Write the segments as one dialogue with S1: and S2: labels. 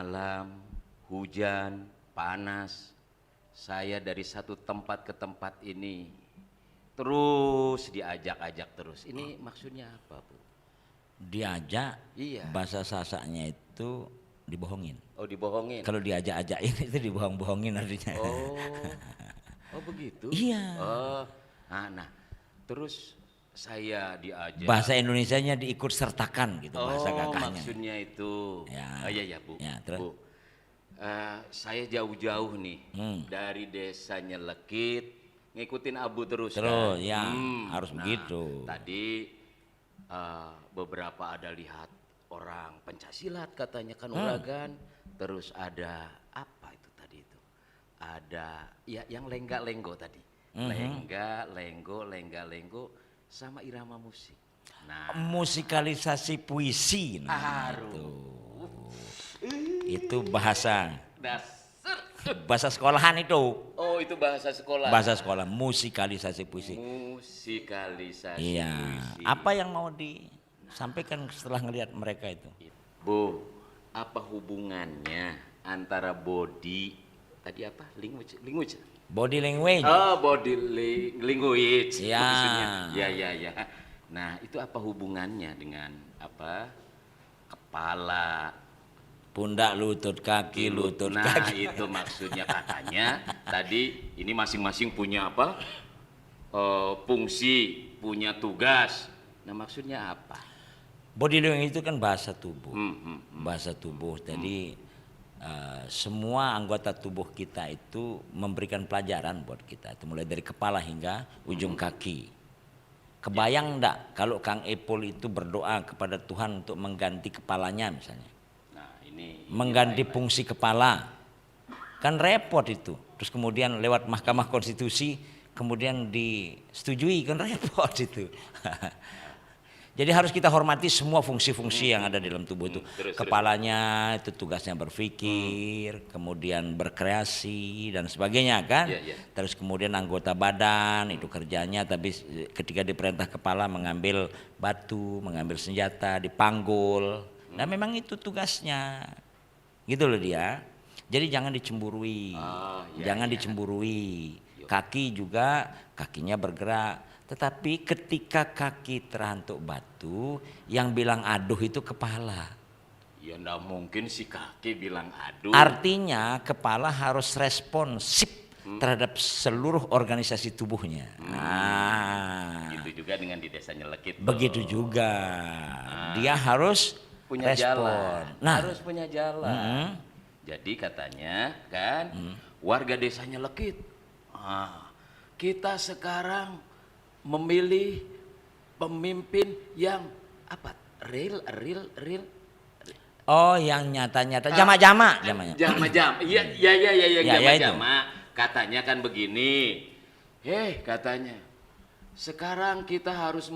S1: malam, hujan, panas, saya dari satu tempat ke tempat ini terus diajak-ajak terus. Ini maksudnya apa, Bu?
S2: Diajak,
S1: Iya.
S2: bahasa Sasanya itu dibohongin.
S1: Oh, dibohongin.
S2: Kalau diajak-ajakin itu dibohong-bohongin artinya.
S1: Oh begitu.
S2: Iya.
S1: Oh, nah, terus saya diajak.
S2: Bahasa Indonesianya diikut sertakan gitu bahasa kakaknya.
S1: Maksudnya itu.
S2: Ya.
S1: Oh iya Bu.
S2: Ya, terus?
S1: Bu, saya jauh-jauh nih dari desa Nyelekit ngikutin Abu terus.
S2: Terus
S1: kan?
S2: ya harus begitu.
S1: Tadi beberapa ada lihat orang pencaksilat katanya kan uragan. Terus ada apa itu tadi itu? Ada ya yang lengga-lenggo tadi. Lengga-lenggo sama irama musik. Nah,
S2: Musikalisasi puisi. Itu bahasa sekolahan itu.
S1: Oh, itu bahasa sekolah.
S2: Bahasa sekolah, musikalisasi puisi.
S1: Musikalisasi
S2: Iya.
S1: puisi.
S2: Apa yang mau disampaikan setelah ngelihat mereka itu?
S1: Bu, apa hubungannya antara body tadi apa? Language.
S2: Body language.
S1: Oh, language.
S2: Ya.
S1: Maksudnya. Ya. Nah, itu apa hubungannya dengan apa? Kepala,
S2: Pundak, lutut, kaki, lutut,
S1: nah,
S2: kaki.
S1: itu maksudnya katanya tadi ini masing-masing punya apa? Fungsi, punya tugas. Nah, maksudnya apa?
S2: Body language itu kan bahasa tubuh. Bahasa tubuh. Jadi semua anggota tubuh kita itu memberikan pelajaran buat kita. Itu mulai dari kepala hingga ujung kaki. Kebayang enggak kalau Kang Epul itu berdoa kepada Tuhan untuk mengganti kepalanya misalnya? Mengganti fungsi kepala kan repot itu, terus kemudian lewat Mahkamah Konstitusi kemudian disetujui kan repot itu. Jadi harus kita hormati semua fungsi-fungsi yang ada di dalam tubuh itu. Kepalanya itu tugasnya berpikir, kemudian berkreasi dan sebagainya kan. Terus kemudian anggota badan itu kerjanya, tapi ketika diperintah kepala mengambil batu, mengambil senjata, dipanggul. Nah memang itu tugasnya, gitu loh dia. Jadi jangan dicemburui, dicemburui. Kaki juga, kakinya bergerak. Tetapi ketika kaki terhantuk batu, yang bilang aduh itu kepala.
S1: Ya enggak mungkin si kaki bilang aduh.
S2: Artinya kepala harus responsif terhadap seluruh organisasi tubuhnya.
S1: Gitu juga dengan di desa Nyelekit.
S2: Begitu juga. Dia harus
S1: punya jalan.
S2: Harus
S1: punya jalan. Jadi katanya kan warga desa Nyelekit. Kita sekarang memilih pemimpin yang apa? Real.
S2: Oh, yang nyata-nyata, jama-jama.
S1: Iya, jama-jama. Katanya kan begini. Katanya. Sekarang kita harus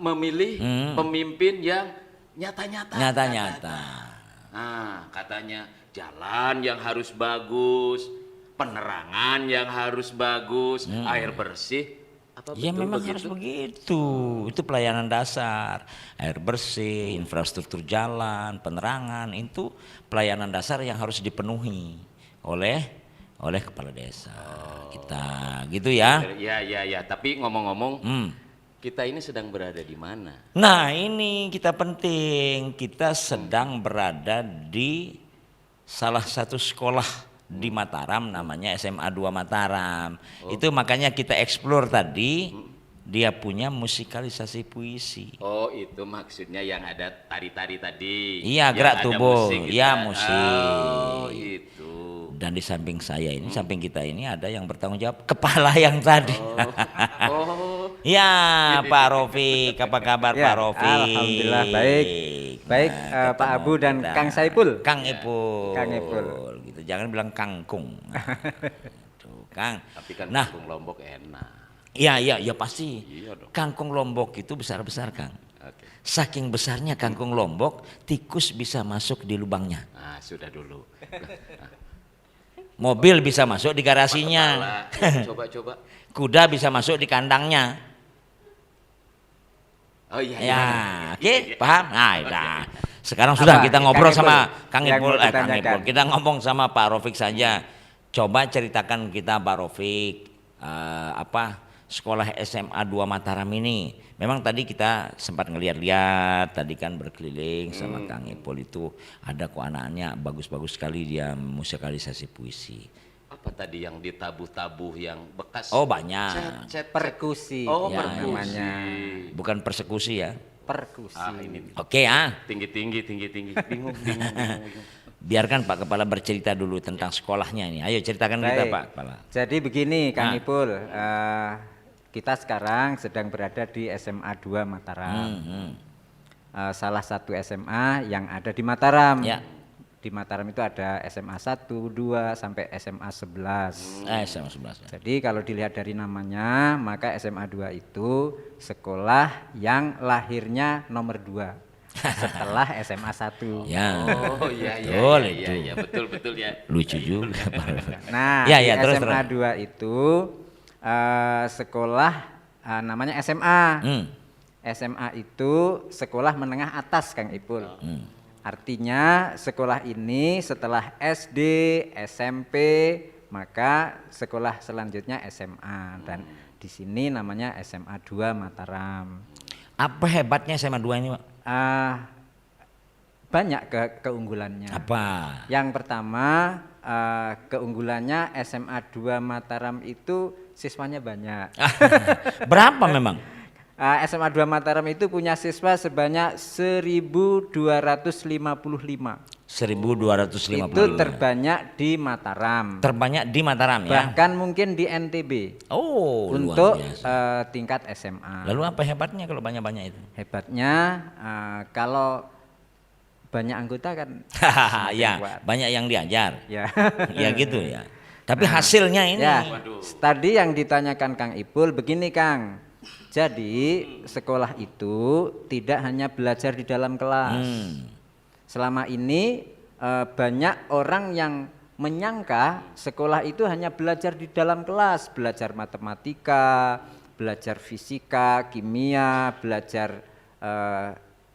S1: memilih pemimpin yang nyata-nyata. Nah, katanya jalan yang harus bagus, penerangan yang harus bagus, air bersih. Apa
S2: Ya
S1: betul
S2: memang
S1: begitu?
S2: harus begitu. Itu pelayanan dasar, air bersih, infrastruktur jalan, penerangan, itu pelayanan dasar yang harus dipenuhi oleh kepala desa kita, gitu ya.
S1: Ya. Tapi ngomong-ngomong, kita ini sedang berada di mana?
S2: Nah ini kita penting, kita sedang berada di salah satu sekolah di Mataram, namanya SMA 2 Mataram. Itu makanya kita explore tadi, dia punya musikalisasi puisi.
S1: Oh, itu maksudnya yang ada tari-tari tadi.
S2: Iya, gerak tubuh,
S1: musik
S2: ya musik.
S1: Oh, itu.
S2: Dan di samping saya ini, samping kita ini ada yang bertanggung jawab, kepala yang tadi. Ya, Pak Rofiq, apa kabar Pak Rofiq?
S3: Alhamdulillah baik. Baik, Pak Abu dan Kang Saipul.
S2: Kang Ipul. Gitu. Jangan bilang kangkung. Tuh, Kang.
S1: Tapi kan
S2: nah,
S1: kangkung Lombok enak.
S2: Iya pasti.
S1: Iya dong.
S2: Kangkung Lombok itu besar-besar, Kang.
S1: Oke.
S2: Saking besarnya kangkung Lombok, tikus bisa masuk di lubangnya.
S1: Nah, sudah dulu.
S2: Mobil bisa masuk di garasinya.
S1: Coba.
S2: Kuda bisa masuk di kandangnya.
S1: Oh iya.
S2: Ya, oke, paham? Nah, sekarang sudah kita ngobrol
S3: Kang
S2: sama
S3: Ipul,
S2: Kang
S3: yang
S2: Ipul,
S3: mau ditanyakan.
S2: Kita ngomong sama Pak Rofik saja. Coba ceritakan kita Pak Rofik, apa sekolah SMA 2 Mataram ini. Memang tadi kita sempat ngeliat-liat, tadi kan berkeliling sama Kang Ipul itu ada kok anaknya bagus-bagus sekali dia musikalisasi puisi.
S1: Apa tadi yang ditabuh-tabuh yang bekas?
S2: Oh banyak,
S3: Perkusi
S1: Oh,
S2: Ya,
S1: perkusi.
S3: namanya.
S2: bukan persekusi ya.
S3: Perkusi.
S1: Ini
S2: Oke
S1: tinggi. Bingung.
S2: biarkan Pak Kepala bercerita dulu tentang sekolahnya ini. Ayo ceritakan kita
S3: Baik.
S2: Pak Kepala.
S3: Jadi begini Kang
S2: Nah.
S3: Ipul, kita sekarang sedang berada di SMA 2 Mataram. Salah satu SMA yang ada di Mataram.
S2: Ya.
S3: Di Mataram itu ada SMA 1, 2 sampai SMA 11.
S2: SMA 11 ya.
S3: Jadi kalau dilihat dari namanya, maka SMA 2 itu sekolah yang lahirnya nomor 2 setelah SMA 1.
S2: Ya.
S1: Oh iya
S2: Betul
S1: iya,
S2: itu.
S1: iya, betul ya.
S2: Lucu juga.
S3: Nah,
S2: Ya,
S3: di
S2: ya, terus,
S3: SMA
S2: terus.
S3: 2 itu sekolah namanya SMA. SMA itu sekolah menengah atas Kang Ipul. Artinya sekolah ini setelah SD, SMP, maka sekolah selanjutnya SMA dan di sini namanya SMA 2 Mataram.
S2: Apa hebatnya SMA 2 ini Pak?
S3: Banyak keunggulannya.
S2: Apa?
S3: Yang pertama keunggulannya SMA 2 Mataram itu siswanya banyak.
S2: Berapa memang?
S3: SMA 2 Mataram itu punya siswa sebanyak 1.255.
S2: 1255.
S3: Itu terbanyak di Mataram.
S2: Terbanyak di Mataram ya.
S3: Bahkan mungkin di NTB.
S2: Oh,
S3: Untuk
S2: luar biasa.
S3: tingkat SMA.
S2: Lalu apa hebatnya kalau banyak-banyak itu?
S3: Hebatnya kalau banyak anggota kan
S2: Ya,
S3: kuat.
S2: banyak yang diajar.
S3: Ya.
S2: Ya gitu ya. Tapi hasilnya ini
S3: Ya, tadi yang ditanyakan Kang Ipul begini Kang. Jadi sekolah itu tidak hanya belajar di dalam kelas. Selama ini banyak orang yang menyangka sekolah itu hanya belajar di dalam kelas, belajar matematika, belajar fisika, kimia, belajar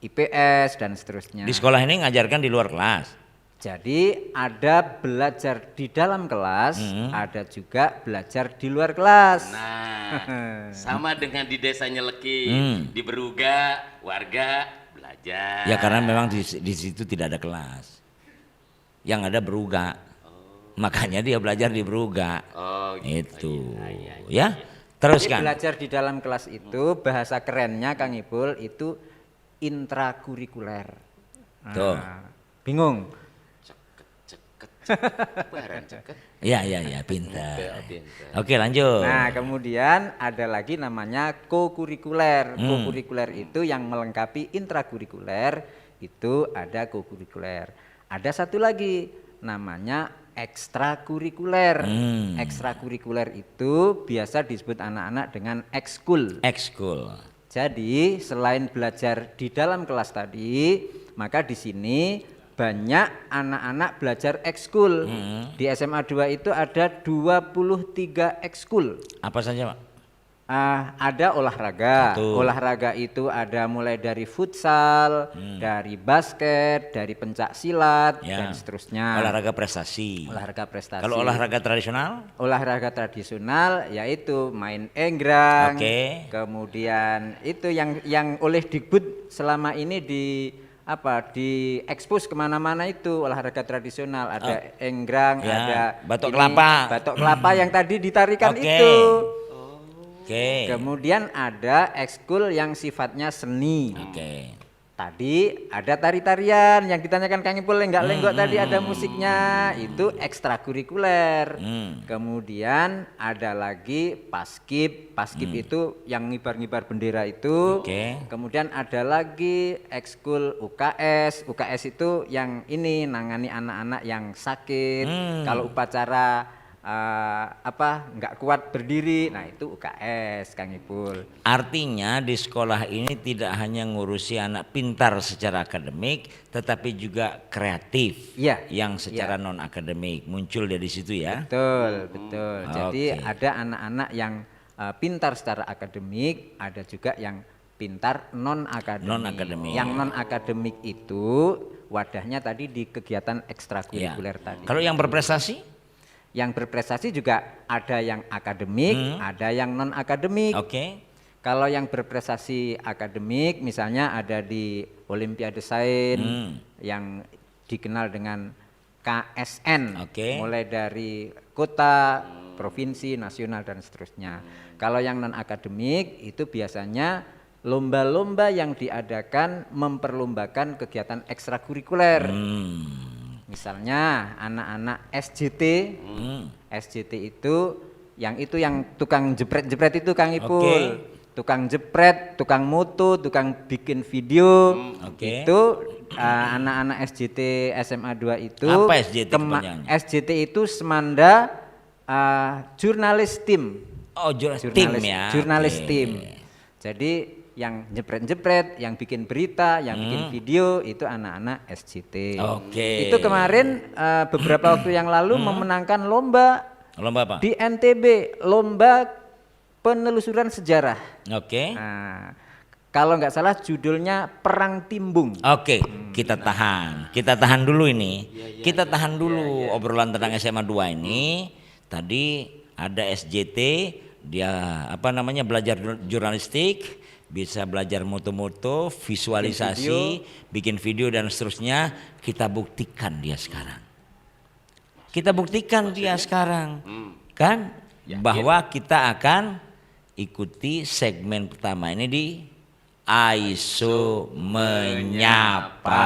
S3: IPS dan seterusnya.
S2: di sekolah ini ngajarkan di luar kelas.
S3: Jadi ada belajar di dalam kelas, ada juga belajar di luar kelas.
S1: Nah, sama dengan di desanya Leki, di Beruga, warga belajar.
S2: Ya karena memang di situ tidak ada kelas. Yang ada beruga. Makanya dia belajar di beruga.
S1: Oh,
S2: Itu.
S1: iya.
S2: Ya.
S3: Jadi
S2: Teruskan.
S3: belajar di dalam kelas itu bahasa kerennya Kang Ipul itu intrakurikuler.
S2: Tuh.
S3: Bingung.
S1: Barang ceket.
S2: Ya, pintar. Oke, lanjut.
S3: Nah, kemudian ada lagi namanya kokurikuler. Kokurikuler itu yang melengkapi intrakurikuler, itu ada kokurikuler. Ada satu lagi namanya ekstrakurikuler. Ekstrakurikuler itu biasa disebut anak-anak dengan ekskul.
S2: Ekskul.
S3: Jadi selain belajar di dalam kelas tadi, maka di sini banyak anak-anak belajar ekskul. Di SMA 2 itu ada 23 ekskul.
S2: Apa saja, Pak?
S3: Ada olahraga.
S2: Satu.
S3: Olahraga itu ada mulai dari futsal, dari basket, dari pencak silat
S2: Ya.
S3: dan seterusnya.
S2: Olahraga prestasi.
S3: Olahraga prestasi.
S2: Kalau olahraga tradisional?
S3: Olahraga tradisional yaitu main enggrang.
S2: Oke.
S3: Kemudian itu yang oleh Dikbud selama ini diekspos kemana-mana itu olahraga tradisional, ada enggrang,
S2: Ya,
S3: ada
S2: batok kelapa.
S3: batok kelapa yang tadi ditarikan
S2: Oke.
S3: itu.
S2: Oke.
S3: Kemudian ada ekskul yang sifatnya seni.
S2: Oke.
S3: Tadi ada tari-tarian yang ditanyakan Kang Ipul lenggak-lenggok tadi ada musiknya, itu ekstrakurikuler. Kemudian ada lagi paskib. Paskib itu yang ngibar-ngibar bendera itu.
S2: Oke.
S3: Kemudian ada lagi ekskul UKS. UKS itu yang ini nangani anak-anak yang sakit. Kalau upacara nggak kuat berdiri, nah itu UKS Kang Ipul.
S2: Artinya di sekolah ini tidak hanya ngurusi anak pintar secara akademik, tetapi juga kreatif.
S3: Iya.
S2: Yang secara non akademik muncul dari situ ya.
S3: Betul. Jadi
S2: Oke.
S3: ada anak-anak yang pintar secara akademik, ada juga yang pintar non akademik.
S2: Non-akademik.
S3: Yang non akademik itu wadahnya tadi di kegiatan
S2: Ya.
S3: ekstrakurikuler tadi.
S2: Kalau yang berprestasi?
S3: Yang berprestasi juga ada yang akademik, ada yang non akademik.
S2: Oke.
S3: Kalau yang berprestasi akademik misalnya ada di Olimpiade Sains yang dikenal dengan KSN,
S2: Oke.
S3: mulai dari kota, provinsi, nasional dan seterusnya. Kalau yang non akademik itu biasanya lomba-lomba yang diadakan memperlombakan kegiatan ekstrakurikuler. Misalnya anak-anak SJT, SJT itu yang tukang jepret-jepret itu Kang Ipul.
S2: Oke.
S3: Tukang jepret, tukang moto, tukang bikin video.
S2: Oke.
S3: Itu anak-anak SJT SMA 2 itu.
S2: Apa SJT kepanjangannya?
S3: SJT itu Semanda Jurnalis Team.
S2: Oh, tim ya.
S3: Jurnalis
S2: Oke.
S3: Team. Jadi yang jepret-jepret, yang bikin berita, yang bikin video itu anak-anak SJT.
S2: Oke.
S3: Itu kemarin beberapa waktu yang lalu memenangkan lomba
S2: Lomba apa?
S3: di NTB, lomba penelusuran sejarah.
S2: Oke.
S3: Nah, kalau nggak salah judulnya Perang Timbung.
S2: Oke, kita tahan dulu ini. Kita tahan dulu obrolan tentang SMA 2 ini. Tadi ada SJT, dia belajar jurnalistik, bisa belajar moto-moto, visualisasi, bikin video dan seterusnya. Kita buktikan dia sekarang. Kan bahwa kita akan ikuti segmen pertama ini di Aiso Menyapa.